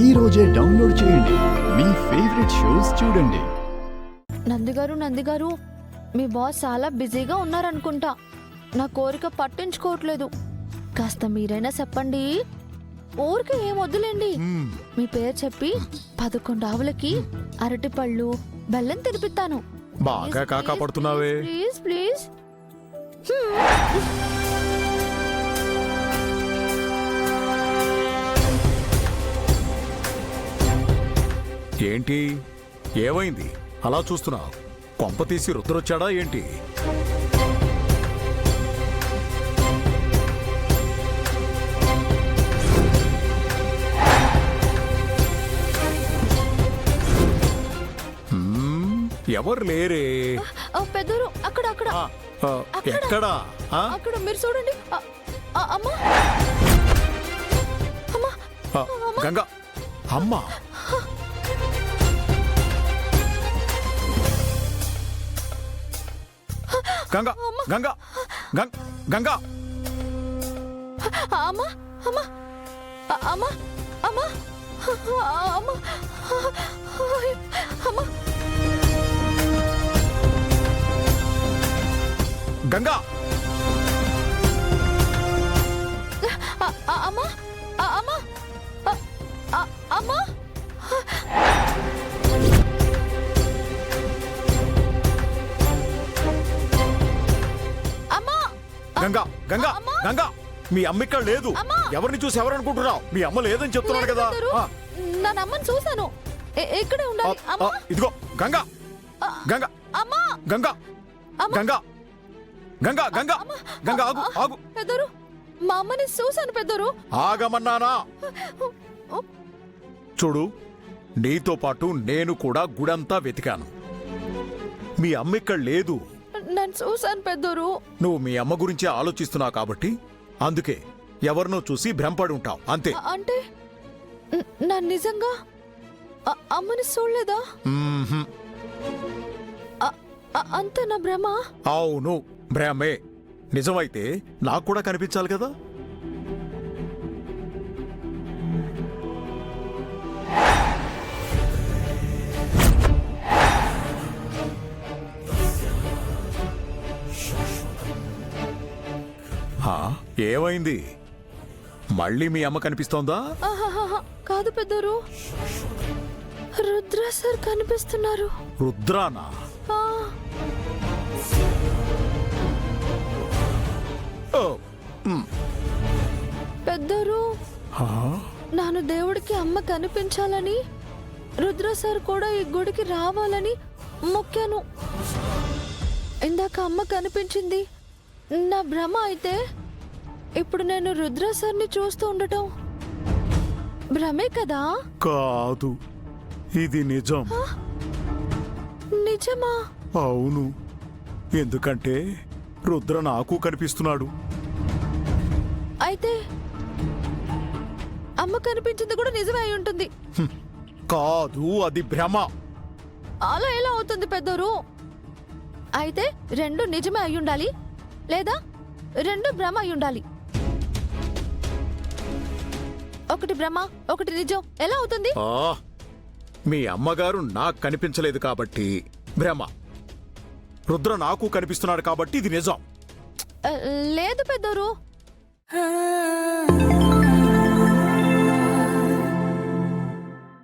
ఈ రోజే డౌన్లోడ్ చేయండి. మీ ఫేవరెట్ షోస్ చూడండి. నందిగారు మీ బాస్ చాలా బిజీగా ఉన్నారనుకుంటా. నా కోరిక పట్టించుకోవట్లేదు. కాస్త మీరైనా చెప్పండి. ఊరికి ఏం వద్దులేండి. మీ పేరు చెప్పి 11 ఆవులకి అరటిపళ్ళు బెల్లం తినిపిస్తాను. బాగా కాకాపడుతున్నావే. Please please. ఏంటి ఏమైంది అలా చూస్తున్నావు? కొంప తీసి రుద్రొచ్చాడా ఏంటి? ఎవరు లేరే. పెద్దరు అక్కడ అక్కడ ఎక్కడా? అక్కడ మీరు చూడండి. అమ్మా అమ్మా గంగా అమ్మా. గంగా గంగా గంగా అమ్మా అమ్మా అమ్మా అమ్మా అమ్మా అమ్మా గంగా అమ్మా అమ్మా అమ్మా గంగా గంగా గంగా మీ అమ్మ ఇక్కడ లేదు. ఎవరిని చూసి ఎవరు అనుకుంటున్నావు? మీ అమ్మ లేదని చెప్తున్నాడు కదా. నా అమ్మని చూసాను. ఎక్కడే ఉండాలి? ఇదిగో గంగా గంగా గంగా గంగా గంగా గంగా గంగా ఆగు ఆగు. పెద్దరు మా అమ్మని చూసాను. పెద్దరు ఆగమన్నానా? చూడు, నీతో పాటు నేను కూడా గుడంతా వెతికాను. మీ అమ్మ ఇక్కడ లేదు. నేను చూసాను పెద్దరు. నువ్వు మీ అమ్మ గురించి ఆలోచిస్తున్నావు కాబట్టి అందుకే ఎవరినో చూసి భ్రమపడి ఉంటావు అంతే. అంటే నా నిజంగా అమ్మని చూడలేదా? అంత నా భ్రమ? అవును, భ్రమే. నిజమైతే నాకు కూడా కనిపించాలి కదా. ఏమైంది? మళ్ళీ మీ అమ్మ కనిపిస్తోందా? కాదు పెద్దరు, రుద్ర సార్ కనిపిస్తున్నారు. రుద్రానా? పెద్దరు, నాను దేవుడికి అమ్మ కనిపించాలని, రుద్ర సార్ కూడా ఈ గుడికి రావాలని మొక్కాను. ఇందాక అమ్మ కనిపించింది. నా భ్రమ అయితే ఇప్పుడు నేను రుద్ర సార్ని చూస్తూ ఉండటం భ్రమే కదా? కాదు, ఇది నిజం. నిజమా? అవును, ఎందుకంటే రుద్ర నాకు కనిపిస్తున్నాడు. అయితే అమ్మ కనిపించింది కూడా నిజమే అయి ఉంటుంది. కాదు, అది భ్రమ. అలా ఎలా అవుతుంది పెద్దరు? అయితే రెండు నిజమే అయి ఉండాలి, లేదా రెండు భ్రమ అయి ఉండాలి. ఒకటి భ్రమ, ఒకటి నిజం ఎలా అవుతుంది? మీ అమ్మగారు నాకు కనిపించలేదు కాబట్టి భ్రమ. రుద్ర నాకు కనిపిస్తున్నాడు కాబట్టి ఇది నిజం. లేదు పెద్దరు.